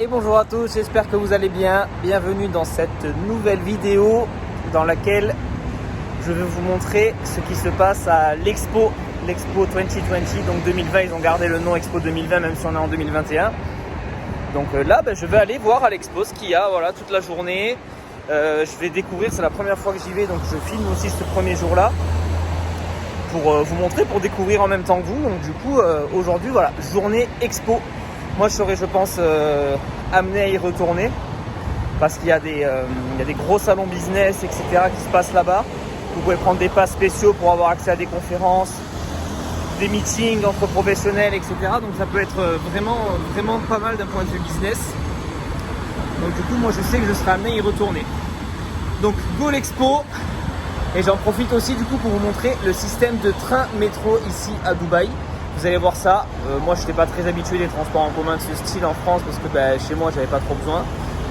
Et bonjour à tous, j'espère que vous allez bien. Bienvenue dans cette nouvelle vidéo dans laquelle je vais vous montrer ce qui se passe à l'Expo 2020. Donc 2020, ils ont gardé le nom Expo 2020 même si on est en 2021. Donc là, je vais aller voir à l'Expo ce qu'il y a toute la journée. Je vais découvrir, c'est la première fois que j'y vais, donc je filme aussi ce premier jour-là pour vous montrer, pour découvrir en même temps que vous. Donc du coup, aujourd'hui, journée Expo. Moi, je serai, je pense, amené à y retourner parce qu'il y a des gros salons business, etc. qui se passent là-bas. Vous pouvez prendre des passes spéciaux pour avoir accès à des conférences, des meetings entre professionnels, etc. Donc ça peut être vraiment pas mal d'un point de vue business. Donc du coup, moi, je sais que je serai amené à y retourner. Donc, go l'Expo. Et j'en profite aussi du coup pour vous montrer le système de train métro ici à Dubaï. Vous allez voir ça. Moi, je n'étais pas très habitué des transports en commun de ce style en France parce que chez moi, j'avais pas trop besoin.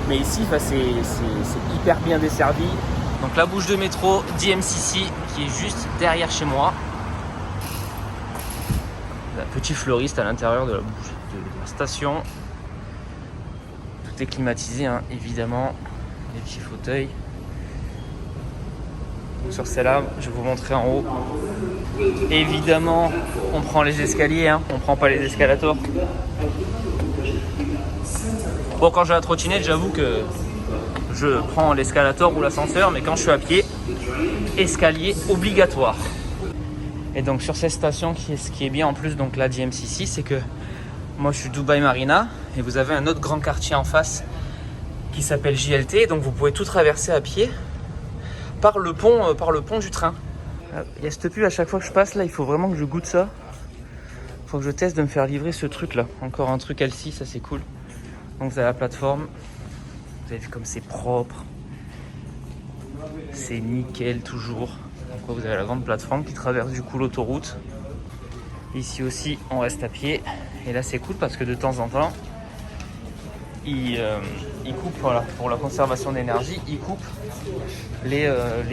Mais ici, c'est hyper bien desservi. Donc la bouche de métro DMCC qui est juste derrière chez moi. Un petit fleuriste à l'intérieur de la bouche de la station. Tout est climatisé, hein, évidemment. Les petits fauteuils. Donc sur celle-là, je vais vous montrer en haut. Évidemment, on prend les escaliers, hein. On prend pas les escalators. Bon, quand j'ai la trottinette, j'avoue que je prends l'escalator ou l'ascenseur, mais quand je suis à pied, escalier obligatoire. Et donc sur cette station, ce qui est bien en plus, donc la DMCC, c'est que moi je suis Dubai Marina et vous avez un autre grand quartier en face qui s'appelle JLT, donc vous pouvez tout traverser à pied par le pont du train. Il y a cette pub à chaque fois que je passe là, il faut vraiment que je goûte ça. Il faut que je teste de me faire livrer ce truc là. Encore un truc LC, ça c'est cool. Donc vous avez la plateforme. Vous avez vu comme c'est propre. C'est nickel toujours. Donc vous avez la grande plateforme qui traverse du coup l'autoroute. Ici aussi on reste à pied. Et là c'est cool parce que de temps en temps, il coupe, pour la conservation d'énergie, il coupe les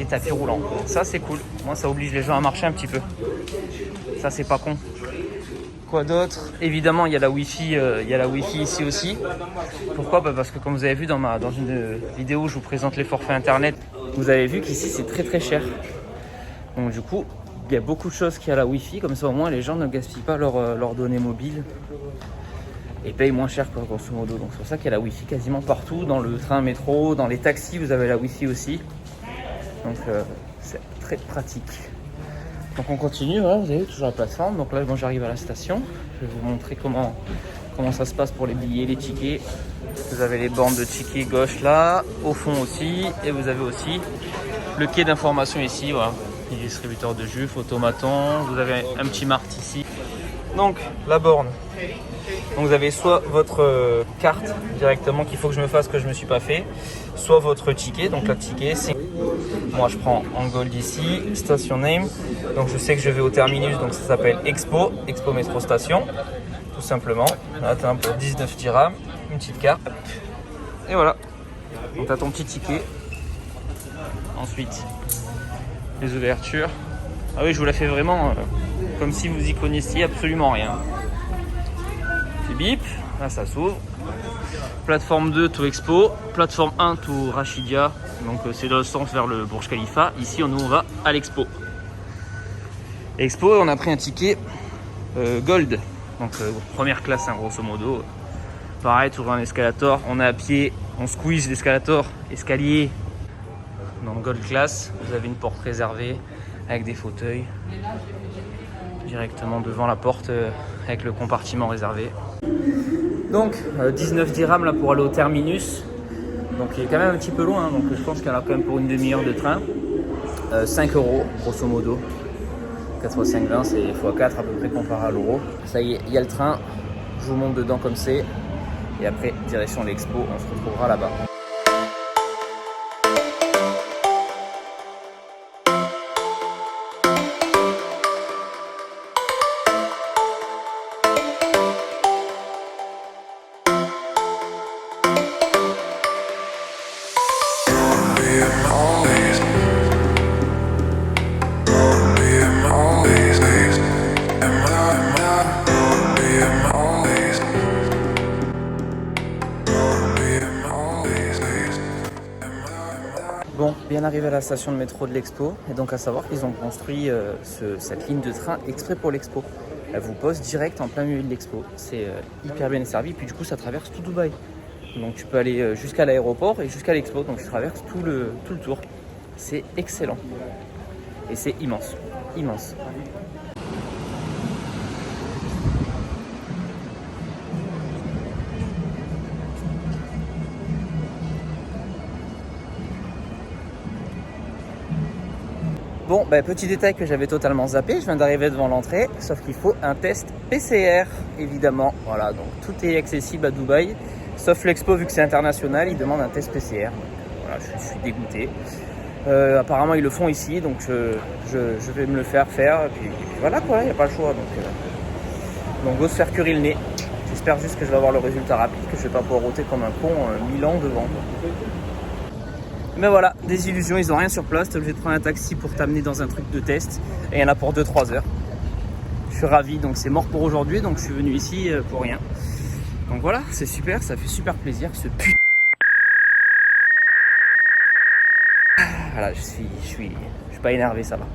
tapis roulants. Ça c'est cool. Moi ça oblige les gens à marcher un petit peu. Ça c'est pas con. Quoi d'autre? Évidemment il y a la Wi-Fi, ici aussi. Pourquoi? Parce que comme vous avez vu dans une vidéo où je vous présente les forfaits internet, vous avez vu qu'ici c'est très très cher. Donc du coup il y a beaucoup de choses qui a la Wi-Fi, comme ça au moins les gens ne gaspillent pas leurs données mobiles et payent moins cher grosso modo. Donc c'est pour ça qu'il y a la Wi-Fi quasiment partout, dans le train, métro, dans les taxis vous avez la Wi-Fi aussi. Donc c'est très pratique. Donc on continue, vous avez toujours la plateforme. Donc là j'arrive à la station. Je vais vous montrer comment ça se passe pour les billets, les tickets. Vous avez les bornes de tickets gauche là, au fond aussi. Et vous avez aussi le quai d'information ici, les distributeurs de jus, photomaton. Vous avez un petit mart ici. Donc la borne. Donc vous avez soit votre carte directement qu'il faut que je me fasse, que je ne me suis pas fait, soit votre ticket. Donc le ticket, c'est... Moi je prends en gold ici, station name. Donc je sais que je vais au terminus, donc ça s'appelle Expo Métro Station. Tout simplement. Là tu as un peu 19 dirhams, une petite carte. Et voilà. Donc tu as ton petit ticket. Ensuite, les ouvertures. Ah oui, je vous la fais vraiment comme si vous y connaissiez absolument rien. Bip, là ça s'ouvre. Plateforme 2 to Expo, plateforme 1 to Rachidia, donc c'est dans le sens vers le Burj Khalifa. Ici on va à l'Expo. Expo, on a pris un ticket Gold, donc première classe grosso modo. Pareil, toujours un escalator, on est à pied, on squeeze l'escalator, escalier. Dans Gold Class, vous avez une porte réservée avec des fauteuils directement devant la porte avec le compartiment réservé. Donc 19 dirhams là pour aller au terminus, donc il est quand même un petit peu loin, donc je pense qu'il y en a quand même pour une demi-heure de train. 5 euros grosso modo, 4 x 5, 20, c'est x4 à peu près comparé à l'euro. Ça y est, il y a le train, je vous monte dedans comme c'est, et après direction l'Expo, on se retrouvera là-bas. Bon, bien arrivé à la station de métro de l'Expo, et donc à savoir qu'ils ont construit cette ligne de train exprès pour l'Expo. Elle vous pose direct en plein milieu de l'Expo. C'est hyper bien desservi, puis du coup ça traverse tout Dubaï. Donc tu peux aller jusqu'à l'aéroport et jusqu'à l'Expo, donc tu traverses tout le tour. C'est excellent. Et c'est immense, immense. Bon, petit détail que j'avais totalement zappé, je viens d'arriver devant l'entrée, sauf qu'il faut un test PCR, évidemment. Voilà, donc tout est accessible à Dubaï, sauf l'Expo, vu que c'est international, ils demandent un test PCR. Donc, voilà, je suis dégoûté. Apparemment, ils le font ici, donc je vais me le faire, et puis voilà quoi, il n'y a pas le choix. Donc go se faire curer le nez. J'espère juste que je vais avoir le résultat rapide, que je ne vais pas pouvoir ôter comme un con 1000 ans devant. Mais voilà, des illusions, ils n'ont rien sur place. Tu es obligé de prendre un taxi pour t'amener dans un truc de test. Et il y en a pour 2-3 heures. Je suis ravi, donc c'est mort pour aujourd'hui. Donc je suis venu ici pour rien. Donc voilà, c'est super, ça fait super plaisir. Ce putain. Voilà, je suis pas énervé, ça va.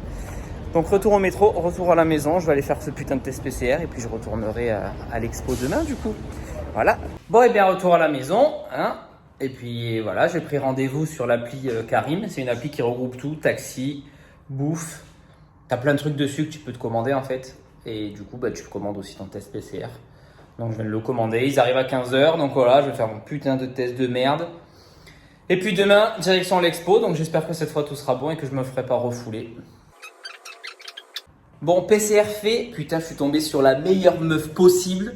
Donc retour au métro, retour à la maison. Je vais aller faire ce putain de test PCR. Et puis je retournerai à l'expo demain du coup. Voilà. Bon, et bien retour à la maison, hein. Et puis voilà, j'ai pris rendez-vous sur l'appli Carim. C'est une appli qui regroupe tout, taxi, bouffe. T'as plein de trucs dessus que tu peux te commander en fait. Et du coup, tu commandes aussi ton test PCR. Donc je viens de le commander. Ils arrivent à 15h. Donc voilà, je vais faire mon putain de test de merde. Et puis demain, direction l'expo. Donc j'espère que cette fois tout sera bon et que je me ferai pas refouler. Bon, PCR fait. Putain, je suis tombé sur la meilleure meuf possible.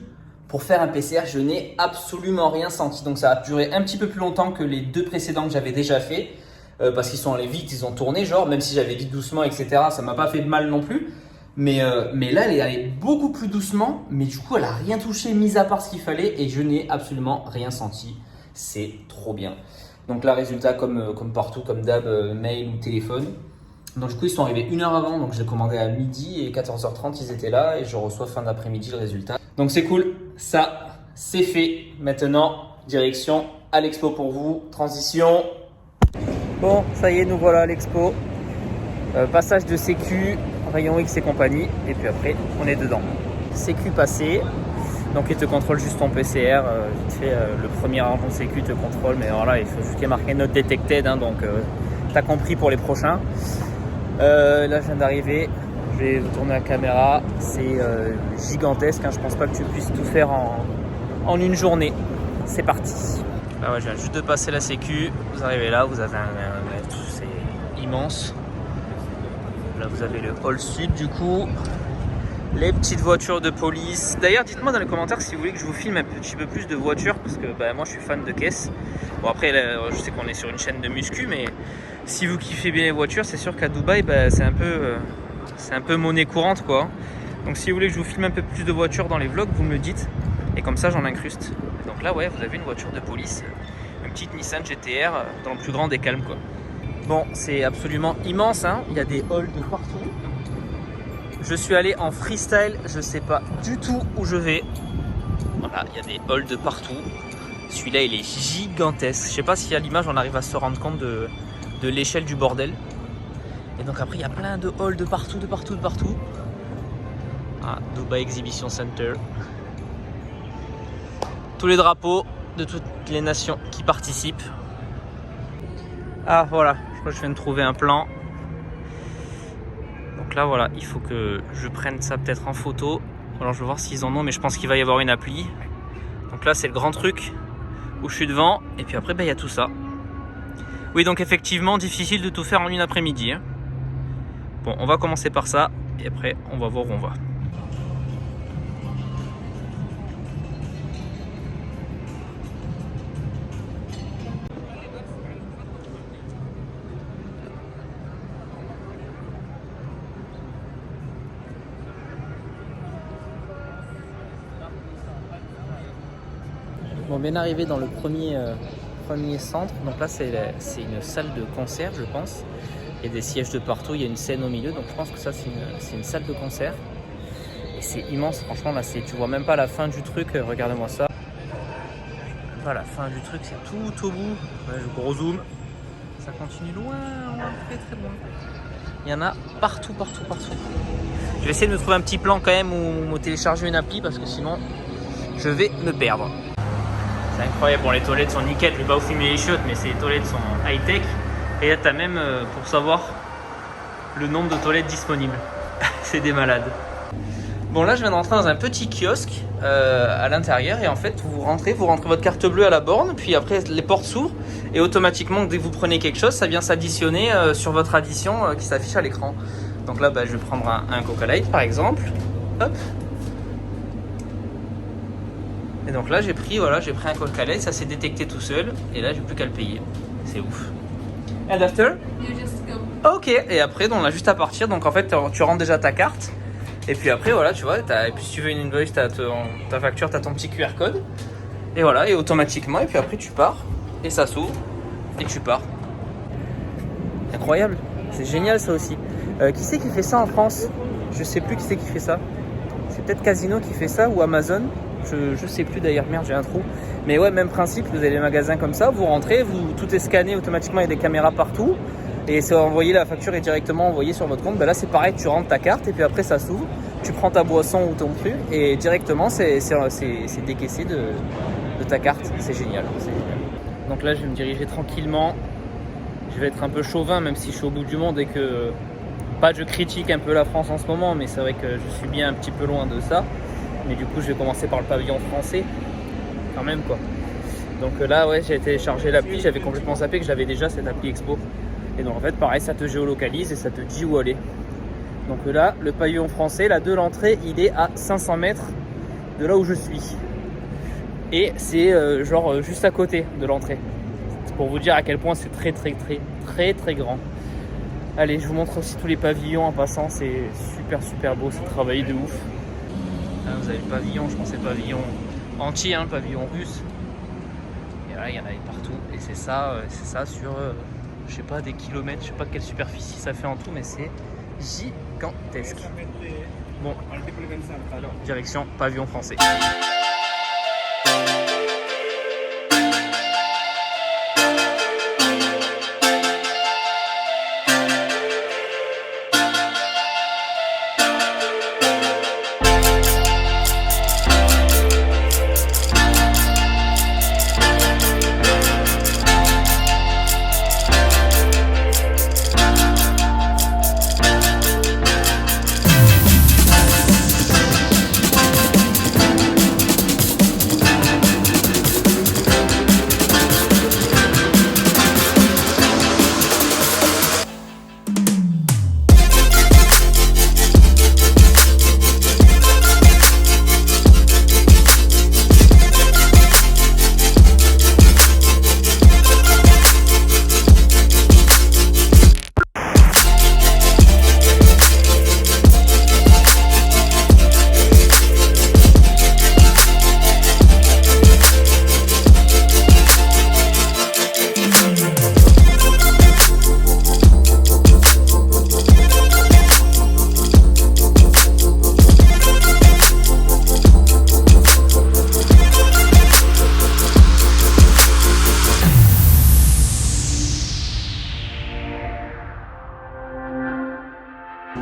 Pour faire un PCR, je n'ai absolument rien senti. Donc ça a duré un petit peu plus longtemps que les 2 précédents que j'avais déjà fait. Parce qu'ils sont allés vite, ils ont tourné, genre, même si j'avais dit doucement, etc. Ça m'a pas fait de mal non plus. Mais là, elle est allée beaucoup plus doucement. Mais du coup, elle a rien touché, mis à part ce qu'il fallait. Et je n'ai absolument rien senti. C'est trop bien. Donc là, résultat, comme partout, comme d'hab, mail ou téléphone. Donc du coup, ils sont arrivés 1 heure avant. Donc je l'ai commandé à midi et 14h30, ils étaient là. Et je reçois fin d'après-midi le résultat. Donc c'est cool, ça c'est fait. Maintenant, direction à l'expo pour vous. Transition. Bon, ça y est, nous voilà à l'expo. Passage de sécu, rayon X et compagnie. Et puis après, on est dedans. Sécu passé. Donc il te contrôle juste ton PCR. Vite fait, le premier rang de sécu te contrôle. Mais alors là, il faut juste qu'il y ait marqué Not Detected. Hein, donc t'as compris pour les prochains. Là, je viens d'arriver. Je vais vous tourner la caméra, c'est gigantesque, hein. Je pense pas que tu puisses tout faire en une journée. C'est parti. Là, ouais, je viens juste de passer la sécu, vous arrivez là, vous avez c'est immense. Là vous avez le hall sud du coup, les petites voitures de police. D'ailleurs dites-moi dans les commentaires si vous voulez que je vous filme un petit peu plus de voitures, parce que moi je suis fan de caisse. Bon après là, je sais qu'on est sur une chaîne de muscu, mais si vous kiffez bien les voitures, c'est sûr qu'à Dubaï c'est un peu monnaie courante quoi. Donc si vous voulez que je vous filme un peu plus de voitures dans les vlogs, vous me le dites. Et comme ça j'en incruste. Donc là ouais, vous avez une voiture de police. Une petite Nissan GTR dans le plus grand des calmes quoi. Bon, c'est absolument immense hein. Il y a des halls de partout. Je suis allé en freestyle, je sais pas du tout où je vais. Voilà, il y a des halls de partout. Celui-là il est gigantesque. Je sais pas si à l'image on arrive à se rendre compte de l'échelle du bordel. Et donc après il y a plein de halls de partout, de partout, de partout. Ah, Dubai Exhibition Center. Tous les drapeaux de toutes les nations qui participent. Ah voilà, je crois que je viens de trouver un plan. Donc là voilà, il faut que je prenne ça peut-être en photo. Alors je vais voir s'ils en ont, mais je pense qu'il va y avoir une appli. Donc là c'est le grand truc où je suis devant. Et puis après il y a tout ça. Oui donc effectivement difficile de tout faire en une après-midi hein. Bon, on va commencer par ça et après on va voir où on va. Bon, bien arrivé dans le premier centre. Donc là c'est une salle de concert je pense. Il y a des sièges de partout, il y a une scène au milieu, donc je pense que ça c'est une salle de concert. Et c'est immense, franchement, là tu vois même pas la fin du truc, regardez-moi ça. Voilà, la fin du truc c'est tout au bout, ouais, le gros zoom, Ça continue loin, très très loin. Il y en a partout. Je vais essayer de me trouver un petit plan quand même ou me télécharger une appli parce que sinon je vais me perdre. C'est incroyable, bon les toilettes sont nickel, je vais pas vous filmer les chiottes mais les toilettes sont high-tech. Et là tu as même pour savoir le nombre de toilettes disponibles. C'est des malades. Bon là je viens de rentrer dans un petit kiosque à l'intérieur et en fait vous rentrez votre carte bleue à la borne, puis après les portes s'ouvrent et automatiquement dès que vous prenez quelque chose ça vient s'additionner sur votre addition qui s'affiche à l'écran. Donc là je vais prendre un Coca Light par exemple. Hop. Et donc là j'ai pris un Coca Light, ça s'est détecté tout seul et là j'ai plus qu'à le payer. C'est ouf. And after? You just go. Ok, et après on a juste à partir, donc en fait tu rentres déjà ta carte. Et puis après, voilà, tu vois, et puis si tu veux une invoice, ta facture, tu as ton petit QR code. Et voilà, et automatiquement, et puis après tu pars, et ça s'ouvre, et tu pars. Incroyable, c'est génial ça aussi. Qui c'est qui fait ça en France? Je sais plus qui c'est qui fait ça. C'est peut-être Casino qui fait ça, ou Amazon. Je sais plus d'ailleurs, merde, j'ai un trou. Mais ouais, même principe, vous avez des magasins comme ça, vous rentrez, tout est scanné automatiquement, il y a des caméras partout. Et c'est envoyé, la facture est directement envoyée sur votre compte. Ben là c'est pareil, tu rentres ta carte et puis après ça s'ouvre, tu prends ta boisson ou ton truc et directement c'est décaissé de ta carte. C'est génial, Donc là je vais me diriger tranquillement. Je vais être un peu chauvin même si je suis au bout du monde et que je critique un peu la France en ce moment, mais c'est vrai que je suis bien un petit peu loin de ça. Mais du coup je vais commencer par le pavillon français quand même quoi. Donc là ouais, j'ai téléchargé l'appli, j'avais complètement zappé que j'avais déjà cette appli Expo. Et donc en fait pareil, ça te géolocalise et ça te dit où aller. Donc là, le pavillon français, là de l'entrée, il est à 500 mètres de là où je suis. Et c'est juste à côté de l'entrée. C'est pour vous dire à quel point c'est très grand. Allez, je vous montre aussi tous les pavillons en passant, c'est super beau, c'est travaillé de ouf. Là vous avez le pavillon, je pense que c'est le pavillon entier, le pavillon russe. Et là il y en a partout. Et c'est ça sur... je sais pas, des kilomètres, je sais pas quelle superficie ça fait en tout, mais c'est gigantesque. Bon, direction pavillon français.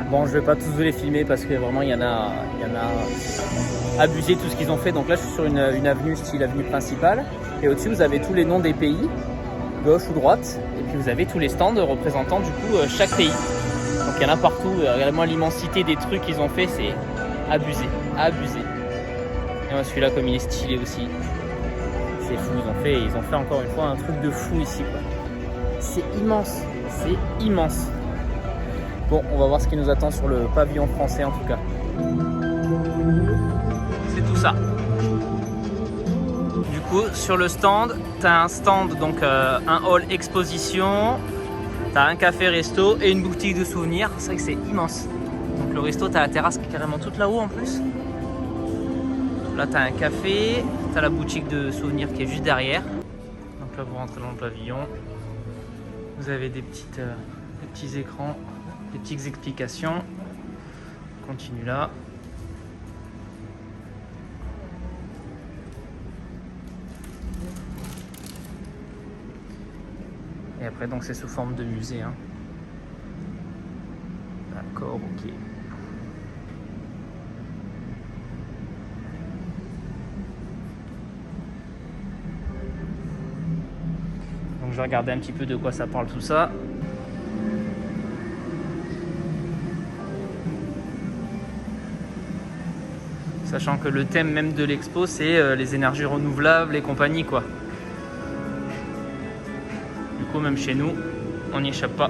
Bon, je vais pas tous vous les filmer parce que vraiment il y en a abusé tout ce qu'ils ont fait. Donc là je suis sur une avenue style avenue principale et au-dessus vous avez tous les noms des pays, gauche ou droite, et puis vous avez tous les stands représentant du coup chaque pays. Donc il y en a partout, regardez-moi l'immensité des trucs qu'ils ont fait, c'est abusé. Et moi celui-là comme il est stylé aussi, c'est fou, ils ont fait encore une fois un truc de fou ici quoi. C'est immense. Bon, on va voir ce qui nous attend sur le pavillon français en tout cas. C'est tout ça. Du coup, sur le stand, tu as un stand, donc un hall exposition, tu as un café resto et une boutique de souvenirs. C'est vrai que c'est immense. Donc le resto, tu as la terrasse qui est carrément toute là-haut en plus. Là, tu as un café, tu as la boutique de souvenirs qui est juste derrière. Donc là, vous rentrez dans le pavillon. Vous avez des petits écrans. Des petites explications. On continue là. Et après, donc, c'est sous forme de musée. Hein. D'accord, ok. Donc, je vais regarder un petit peu de quoi ça parle tout ça. Sachant que le thème même de l'expo, c'est les énergies renouvelables et compagnie, quoi. Du coup, même chez nous, on n'y échappe pas.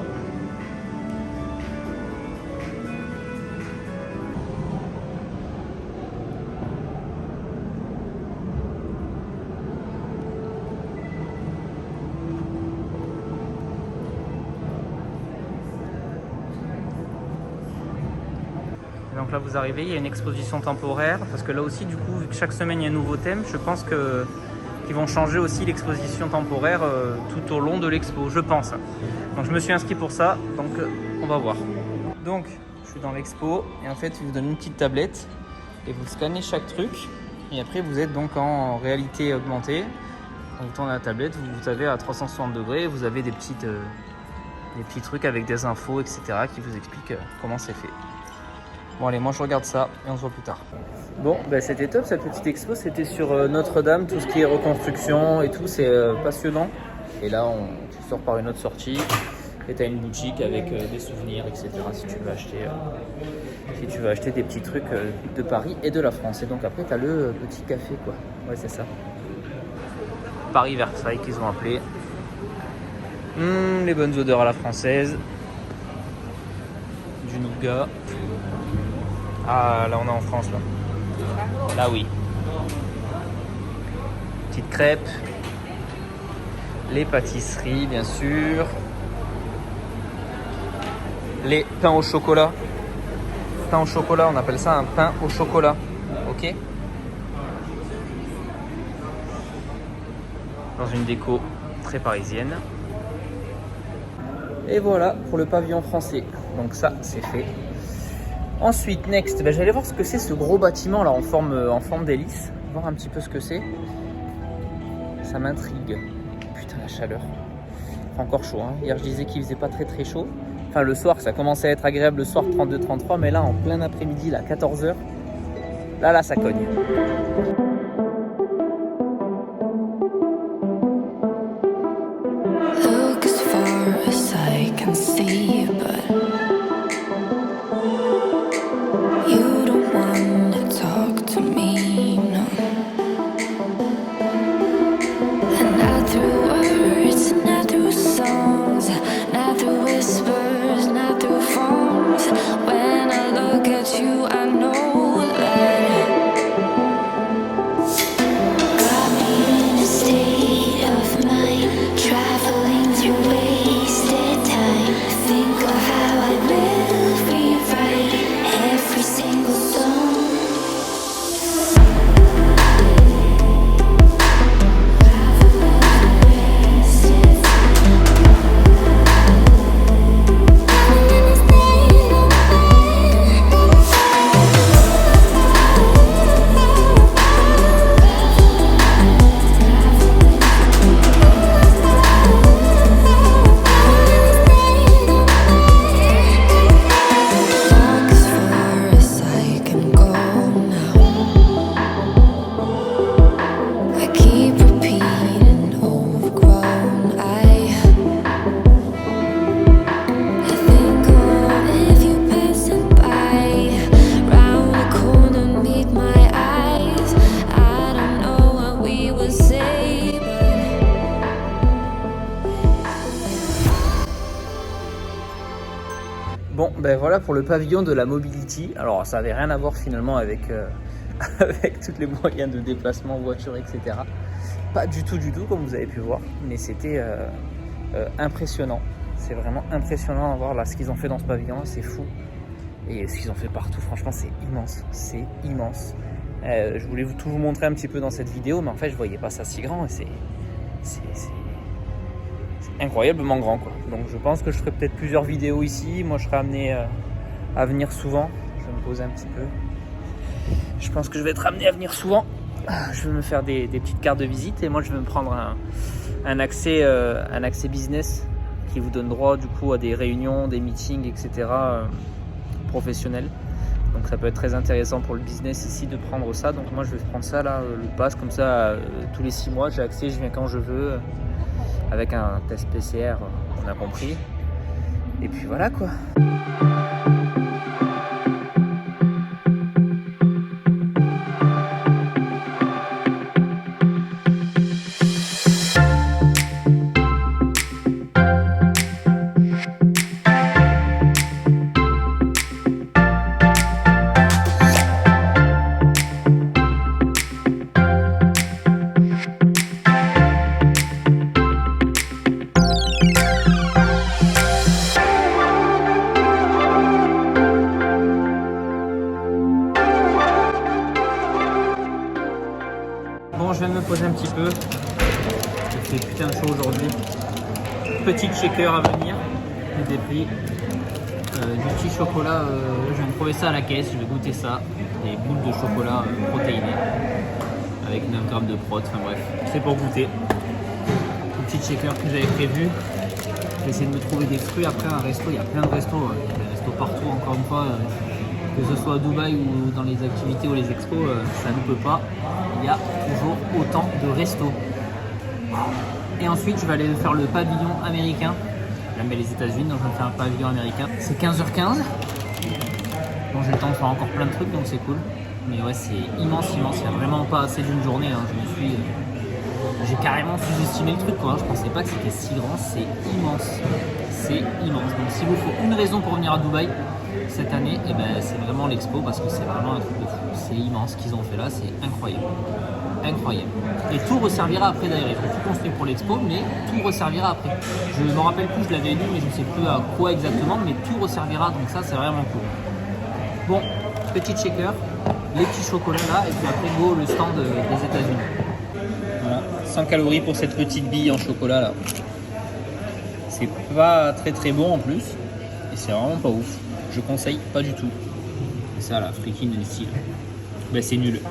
Donc là, vous arrivez, il y a une exposition temporaire, parce que là aussi, du coup, vu que chaque semaine il y a un nouveau thème, je pense qu'ils vont changer aussi l'exposition temporaire tout au long de l'expo, je pense. Donc je me suis inscrit pour ça, donc on va voir. Donc, je suis dans l'expo, et en fait, ils vous donnent une petite tablette, et vous scannez chaque truc, et après, vous êtes donc en réalité augmentée. Quand vous tournez la tablette, vous avez à 360 degrés, vous avez des petits trucs avec des infos, etc., qui vous expliquent comment c'est fait. Bon allez, moi je regarde ça et on se voit plus tard. Bon, ben c'était top cette petite expo, c'était sur Notre-Dame, tout ce qui est reconstruction et tout, c'est passionnant. Et là, tu sors par une autre sortie et tu as une boutique avec des souvenirs, etc. Si tu veux acheter des petits trucs de Paris et de la France. Et donc après, tu as le petit café, quoi. Ouais, c'est ça. Paris-Versailles qu'ils ont appelé. Les bonnes odeurs à la française. Du nougat. Ah, là on est en France, là. Là oui. Petite crêpe. Les pâtisseries, bien sûr. Les pains au chocolat. Pain au chocolat, on appelle ça un pain au chocolat. Ok. Dans une déco très parisienne. Et voilà pour le pavillon français. Donc ça, c'est fait. Ensuite, next, ben, j'allais voir ce que c'est ce gros bâtiment là en forme d'hélice. Voir un petit peu ce que c'est. Ça m'intrigue. Putain, la chaleur. Il fait encore chaud. Hein. Hier, je disais qu'il faisait pas très très chaud. Enfin, le soir, ça commençait à être agréable le soir, 32-33. Mais là, en plein après-midi, là, 14h. Là, ça cogne. Look as far as I can see, but you don't want to talk to me, no. And not through words, not through songs, not through whispers, not through phones. When I look at you, I know that got me in a state of mind, traveling through wasted time. Think of how I will rewrite every single song. Walk as far as I can go now. I keep repeating overgrown. I think of you passing by, round the corner, meet my eyes. I don't know what we would say, Bon, ben voilà pour le pavillon de la Mobility. Alors, ça n'avait rien à voir finalement avec, avec tous les moyens de déplacement, voiture, etc. Pas du tout, comme vous avez pu voir. Mais c'était impressionnant. C'est vraiment impressionnant à voir là ce qu'ils ont fait dans ce pavillon. C'est fou. Et ce qu'ils ont fait partout, franchement, c'est immense. C'est immense. Je voulais tout vous montrer un petit peu dans cette vidéo, mais en fait, je voyais pas ça si grand. Et c'est incroyablement grand, quoi. Donc je pense que je ferai peut-être plusieurs vidéos ici. Moi je serai amené à venir souvent. Je vais me poser un petit peu. Je pense que je vais être amené à venir souvent. Je vais me faire des petites cartes de visite et moi je vais me prendre un accès business qui vous donne droit du coup à des réunions, des meetings, etc. Professionnels. Donc ça peut être très intéressant pour le business ici de prendre ça. Donc moi je vais prendre ça là, le pass comme ça tous les 6 mois, j'ai accès, je viens quand je veux, avec un test PCR, on a compris. Et puis voilà quoi. Bon, je viens de me poser un petit peu. Il fait putain chaud aujourd'hui. Petite shaker à venir. Des prix. Du petit chocolat. Je viens de trouver ça à la caisse. Je vais goûter ça. Des boules de chocolat protéinées. Avec 9 grammes de prot. Enfin bref, c'est pour goûter. Une petite shaker que j'avais prévu. Je vais essayer de me trouver des fruits après un resto. Il y a plein de restos. Il y a des restos partout, encore une fois. Que ce soit à Dubaï ou dans les activités ou les expos, ça ne peut pas. Il y a toujours autant de restos. Et ensuite, je vais aller faire le pavillon américain. J'aime bien les États-Unis, donc je vais faire un pavillon américain. C'est 15h15. Bon, j'ai le temps de faire encore plein de trucs, donc c'est cool. Mais ouais, c'est immense. Il n'y a vraiment pas assez d'une journée. J'ai carrément sous-estimé le truc, quoi. Je pensais pas que c'était si grand. C'est immense. C'est immense. Donc, s'il vous faut une raison pour venir à Dubaï cette année, eh ben, c'est vraiment l'expo parce que c'est vraiment un truc de fou. C'est immense ce qu'ils ont fait là, c'est incroyable. Incroyable. Et tout resservira après d'ailleurs. Ils ont tout construit pour l'expo, mais tout resservira après. Je ne me rappelle plus, je l'avais lu, mais je ne sais plus à quoi exactement, mais tout resservira, donc ça c'est vraiment cool. Bon, petite shaker, les petits chocolats là, et puis après go le stand des États-Unis. Voilà, 100 calories pour cette petite bille en chocolat là. C'est pas très très bon en plus, et c'est vraiment pas ouf. Je conseille pas du tout. Ça là, freaking style. Ben c'est nul.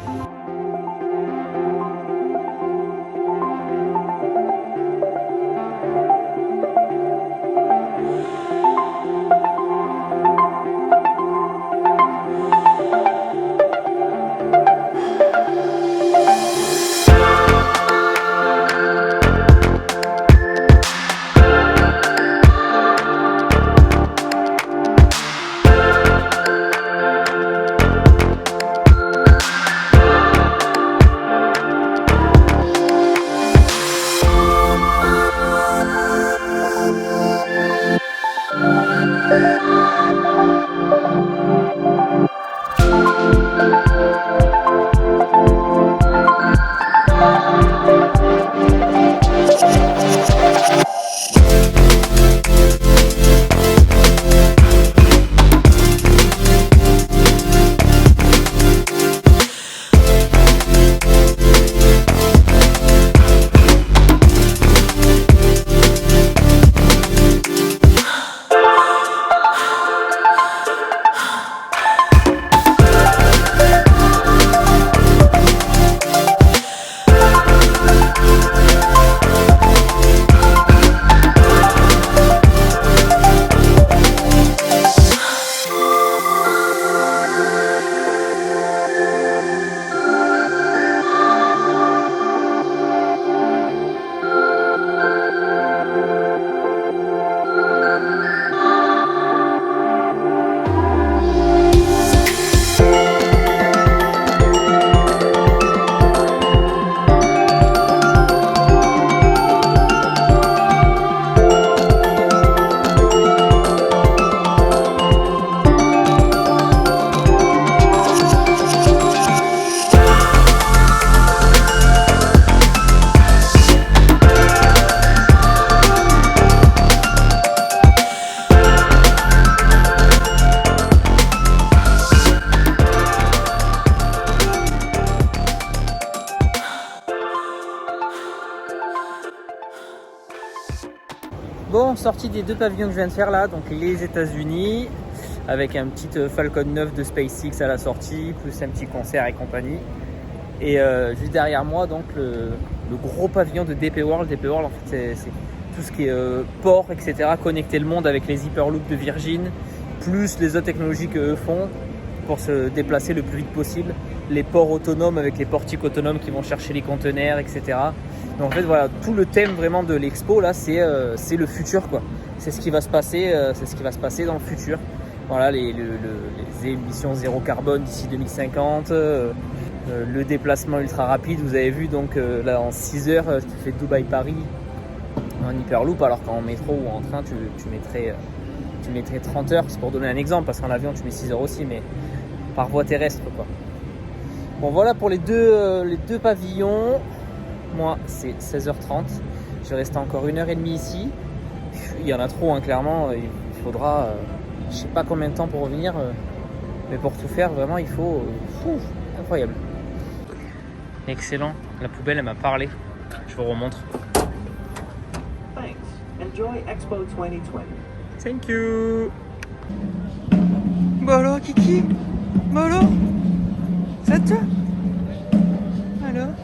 Bon, sortie des 2 pavillons que je viens de faire là, donc les États-Unis avec un petit Falcon 9 de SpaceX à la sortie, plus un petit concert et compagnie. Et juste derrière moi, donc le gros pavillon de DP World. DP World, en fait, tout ce qui est port, etc. Connecter le monde avec les Hyperloop de Virgin, plus les autres technologies qu'eux font pour se déplacer le plus vite possible. Les ports autonomes avec les portiques autonomes qui vont chercher les conteneurs, etc. Donc en fait voilà, tout le thème vraiment de l'expo là, c'est le futur quoi. C'est ce qui va se passer, dans le futur. Voilà, les émissions zéro carbone d'ici 2050, le déplacement ultra rapide. Vous avez vu donc là en 6 heures, tu fais Dubaï-Paris en Hyperloop, alors qu'en métro ou en train, tu mettrais 30 heures. C'est pour donner un exemple, parce qu'en avion tu mets 6 heures aussi, mais par voie terrestre quoi. Bon voilà pour les deux pavillons. Moi c'est 16h30, je vais rester encore 1h30 ici. Il y en a trop hein, clairement, il faudra je sais pas combien de temps pour revenir, mais pour tout faire vraiment il faut incroyable. Excellent, la poubelle elle m'a parlé, je vous remontre. Thanks. Enjoy Expo 2020. Thank you. Bah alors Kiki, bah alors, ça te alors.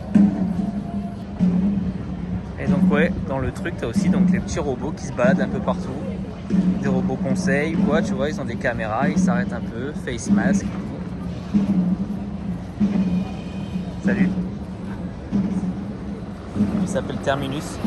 Et donc ouais, dans le truc t'as aussi donc les petits robots qui se baladent un peu partout. Des robots conseils ou quoi, tu vois, ils ont des caméras, ils s'arrêtent un peu, face mask. Salut. Il s'appelle Terminus.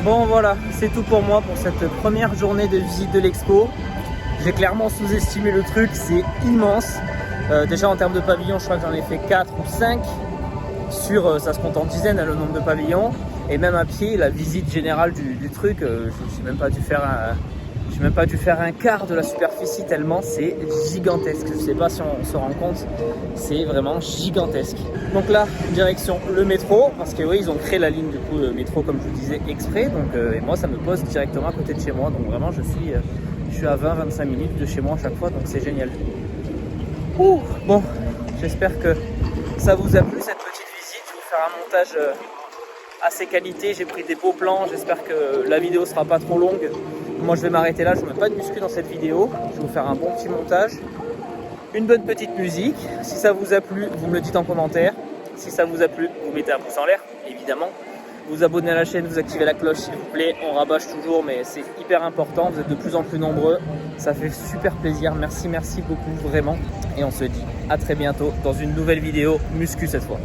Bon voilà, c'est tout pour moi pour cette première journée de visite de l'expo. J'ai clairement sous-estimé le truc, c'est immense. Déjà en termes de pavillons, je crois que j'en ai fait 4 ou 5. Ça se compte en dizaines le nombre de pavillons. Et même à pied, la visite générale du truc, je n'ai même pas dû faire un quart de la superficie tellement c'est gigantesque. Je ne sais pas si on se rend compte, c'est vraiment gigantesque. Donc là, direction le métro, parce que oui, ils ont créé la ligne du coup métro comme je vous disais exprès. Donc, et moi, ça me pose directement à côté de chez moi. Donc vraiment, je suis à 20-25 minutes de chez moi à chaque fois, donc c'est génial. Ouh, bon, j'espère que ça vous a plu cette petite visite. Je vais vous faire un montage assez qualité, j'ai pris des beaux plans, j'espère que la vidéo sera pas trop longue. Moi je vais m'arrêter là, je ne mets pas de muscu dans cette vidéo, je vais vous faire un bon petit montage, une bonne petite musique. Si ça vous a plu, vous me le dites en commentaire. Si ça vous a plu, vous mettez un pouce en l'air, évidemment. Vous abonnez à la chaîne, vous activez la cloche s'il vous plaît, on rabâche toujours mais c'est hyper important, vous êtes de plus en plus nombreux, ça fait super plaisir, merci beaucoup vraiment. Et on se dit à très bientôt dans une nouvelle vidéo muscu cette fois.